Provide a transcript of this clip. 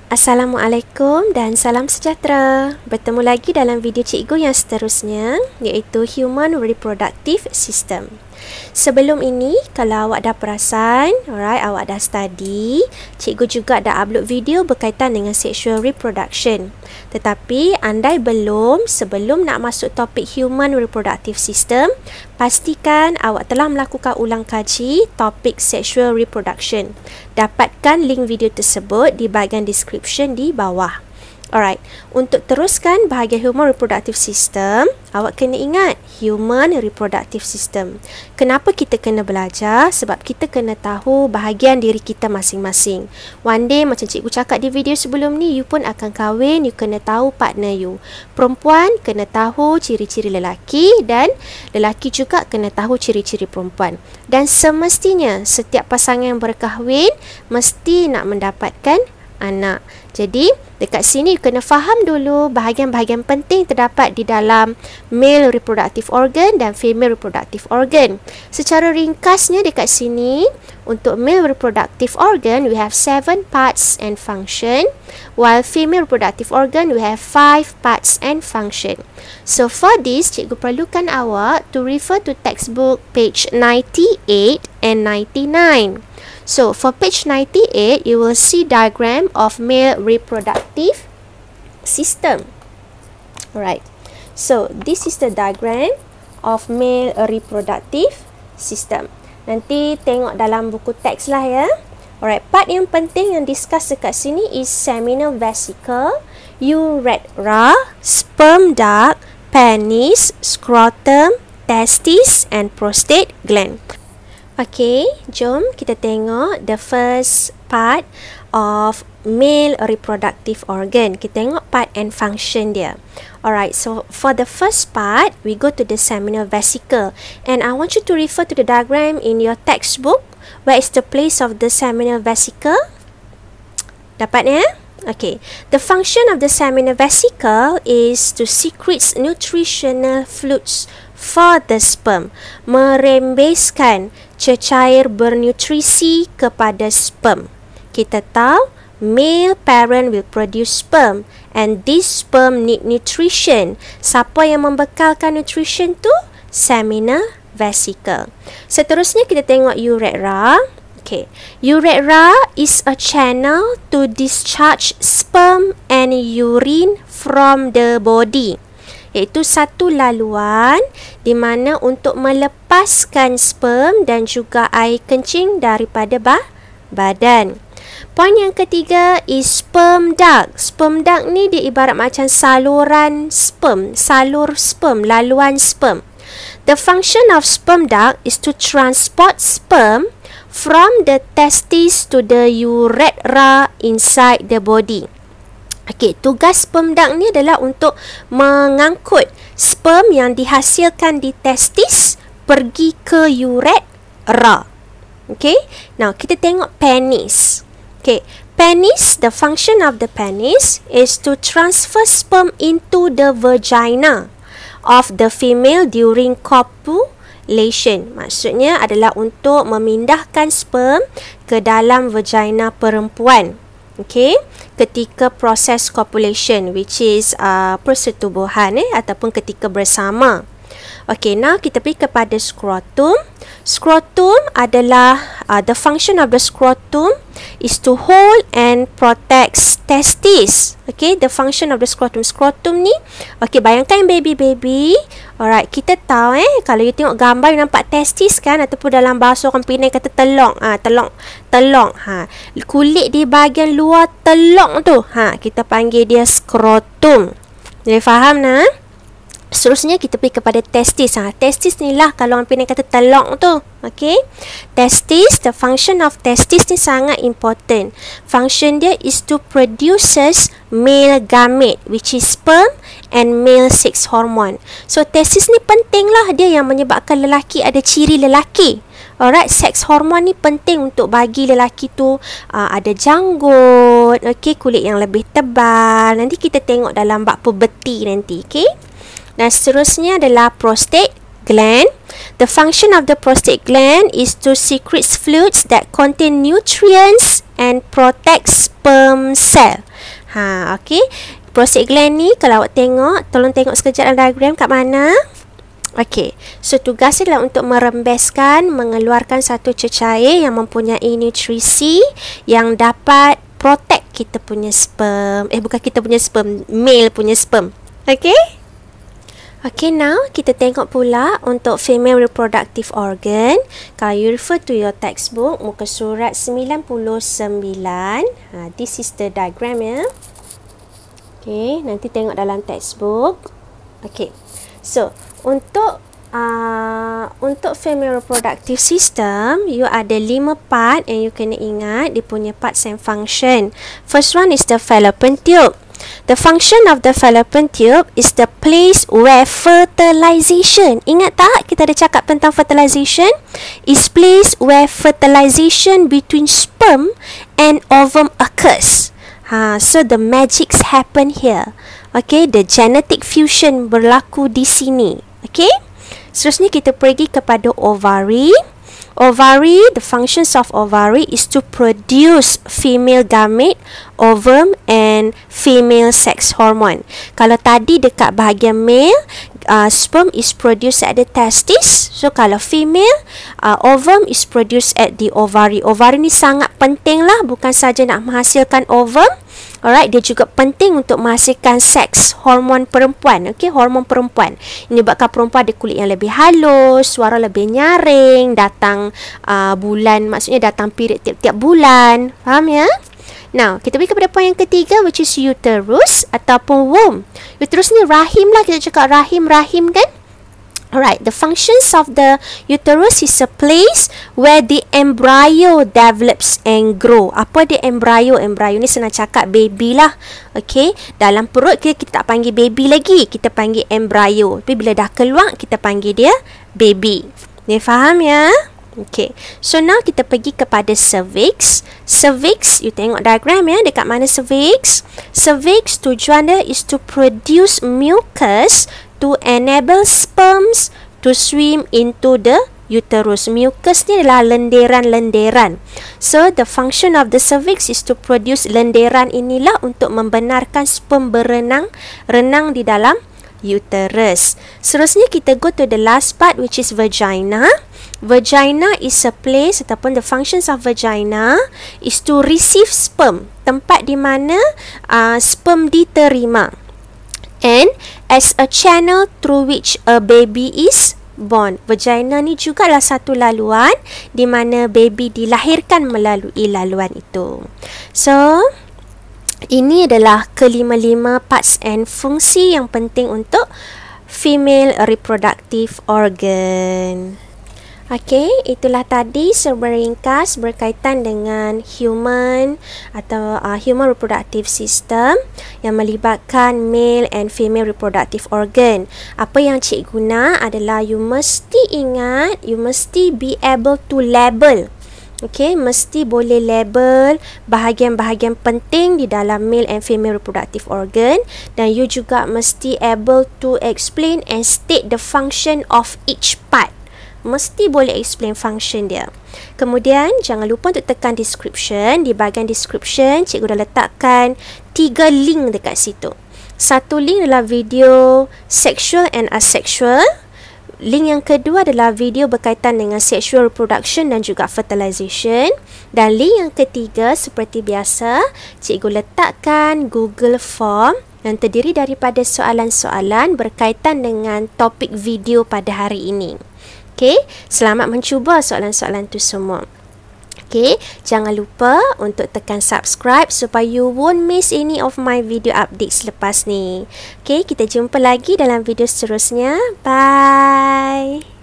Assalamualaikum dan salam sejahtera. Bertemu lagi dalam video cikgu yang seterusnya, iaitu Human Reproductive System. Sebelum ini, kalau awak dah perasan, awak dah study, cikgu juga dah upload video berkaitan dengan sexual reproduction. Tetapi, andai belum, sebelum nak masuk topik Human Reproductive System, pastikan awak telah melakukan ulang kaji topik sexual reproduction. Dapatkan link video tersebut di bahagian description di bawah. Alright, untuk teruskan bahagian Human Reproductive System, awak kena ingat Human Reproductive System. Kenapa kita kena belajar? Sebab kita kena tahu bahagian diri kita masing-masing. One day, macam cikgu cakap di video sebelum ni, you pun akan kahwin, you kena tahu partner you. Perempuan kena tahu ciri-ciri lelaki dan lelaki juga kena tahu ciri-ciri perempuan. Dan semestinya setiap pasangan yang berkahwin mesti nak mendapatkan anak. Jadi, dekat sini you kena faham dulu bahagian-bahagian penting terdapat di dalam male reproductive organ dan female reproductive organ. Secara ringkasnya dekat sini, untuk male reproductive organ, we have 7 parts and function, while female reproductive organ, we have 5 parts and function. So, for this, cikgu perlukan awak to refer to textbook page 98 and 99. So, for page 98, you will see diagram of male reproductive system. Alright. So, this is the diagram of male reproductive system. Nanti tengok dalam buku teks lah ya. Alright, part yang penting yang discuss dekat sini is seminal vesicle, urethra, sperm duct, penis, scrotum, testis and prostate gland. Okay, jom kita tengok the first part of male reproductive organ. Kita tengok part and function dia. Alright, so for the first part, we go to the seminal vesicle. And I want you to refer to the diagram in your textbook. Where is the place of the seminal vesicle? Dapat ya? Okay, the function of the seminal vesicle is to secrete nutritional fluids for the sperm, merembeskan cecair bernutrisi kepada sperm. Kita tahu male parent will produce sperm and this sperm need nutrition. Siapa yang membekalkan nutrition tu? Seminal vesicle. Seterusnya kita tengok urethra. Okay, urethra is a channel to discharge sperm and urine from the body. Iaitu satu laluan di mana untuk melepaskan sperm dan juga air kencing daripada badan. Poin yang ketiga is sperm duct. Sperm duct ni dia ibarat macam saluran sperm, salur sperm, laluan sperm. The function of sperm duct is to transport sperm from the testis to the urethra inside the body. Okey, tugas sperm duct ni adalah untuk mengangkut sperm yang dihasilkan di testis pergi ke urethra. Okey, now kita tengok penis. Okey, penis, the function of the penis is to transfer sperm into the vagina of the female during copulation. Maksudnya adalah untuk memindahkan sperm ke dalam vagina perempuan. Okay, ketika proses copulation, which is persetubuhan ataupun ketika bersama. Okay, now kita pergi kepada scrotum. Scrotum adalah the function of the scrotum is to hold and protect testis. Okay, the function of the scrotum. Scrotum ni, okay, bayangkan baby. Alright, kita tahu kalau you tengok gambar, you nampak testis kan, ataupun dalam bahasa orang Penang kata telong. Telong. Kulit di bahagian luar telong tu, kita panggil dia scrotum. Boleh faham nah? Seterusnya kita pergi kepada testis. Testis ni lah kalau orang Penang kata telong tu. Okay, testis, the function of testis ni sangat important. Function dia is to produces male gamete, which is sperm and male sex hormone. So testis ni penting lah, dia yang menyebabkan lelaki ada ciri lelaki. Alright, sex hormone ni penting untuk bagi lelaki tu ada janggut, okay, kulit yang lebih tebal. Nanti kita tengok dalam bab puberty nanti, okay. Dan seterusnya adalah prostate gland. The function of the prostate gland is to secrete fluids that contain nutrients and protect sperm cell. Okey. Prostate gland ni kalau awak tengok, tolong tengok sekejap dalam diagram kat mana. Okey. So tugasnya adalah untuk merembeskan, mengeluarkan satu cecair yang mempunyai nutrisi yang dapat protect kita punya sperm. Bukan kita punya sperm, male punya sperm. Okey? Okay, now kita tengok pula untuk female reproductive organ. Kalau you refer to your textbook, muka surat 99. This is the diagram ya. Okay, nanti tengok dalam textbook. Okay, so untuk female reproductive system, you ada 5 part and you kena ingat dia punya parts and function. First one is the fallopian tube. The function of the fallopian tube is the place where fertilization. Ingat tak kita ada cakap tentang fertilization? Is place where fertilization between sperm and ovum occurs. So the magics happen here. Okay, the genetic fusion berlaku di sini. Okay, seterusnya kita pergi kepada ovary. Ovary, the functions of ovary is to produce female gamete, ovum and female sex hormone. Kalau tadi dekat bahagian male, sperm is produced at the testis. So kalau female, ovum is produced at the ovary. Ovary ni sangat penting lah, bukan saja nak menghasilkan ovum. Alright, dia juga penting untuk menghasilkan seks hormon perempuan. Okey, hormon perempuan. Ini menyebabkan perempuan ada kulit yang lebih halus, suara lebih nyaring, datang bulan, maksudnya datang period tiap-tiap bulan. Faham ya? Now, kita pergi kepada poin yang ketiga, which is uterus ataupun womb. Uterus ni rahim lah, kita cakap rahim kan? Alright, the functions of the uterus is a place where the embryo develops and grow. Apa dia embryo? Embryo ni senang cakap baby lah. Okay, dalam perut kita tak panggil baby lagi, kita panggil embryo. Tapi bila dah keluar, kita panggil dia baby. Ni faham ya? Okay, so now kita pergi kepada cervix. Cervix, you tengok diagram ya, dekat mana cervix? Cervix tujuan dia is to produce mucus to enable sperms to swim into the uterus. Mucus ni adalah lenderan-lenderan. So the function of the cervix is to produce lenderan inilah untuk membenarkan sperm berenang di dalam uterus. Seterusnya kita go to the last part, which is vagina. Vagina is a place ataupun the functions of vagina is to receive sperm, tempat di mana sperm diterima, and as a channel through which a baby is born. Vagina ni juga adalah satu laluan di mana baby dilahirkan melalui laluan itu. So ini adalah kelima-lima parts and fungsi yang penting untuk female reproductive organ. Okey, itulah tadi serba ringkas berkaitan dengan human atau human reproductive system yang melibatkan male and female reproductive organ. Apa yang cik guna adalah you mesti ingat, you mesti be able to label. Okey, mesti boleh label bahagian-bahagian penting di dalam male and female reproductive organ, dan you juga mesti able to explain and state the function of each part. Mesti boleh explain function dia. Kemudian jangan lupa untuk tekan description. Di bahagian description, cikgu dah letakkan 3 link dekat situ. Satu link adalah video sexual and asexual. Link yang kedua adalah video berkaitan dengan sexual reproduction dan juga fertilization. Dan link yang ketiga, seperti biasa, cikgu letakkan Google Form yang terdiri daripada soalan-soalan berkaitan dengan topik video pada hari ini. Okey, selamat mencuba soalan-soalan tu semua. Okey, jangan lupa untuk tekan subscribe supaya you won't miss any of my video updates selepas ni. Okey, kita jumpa lagi dalam video seterusnya. Bye.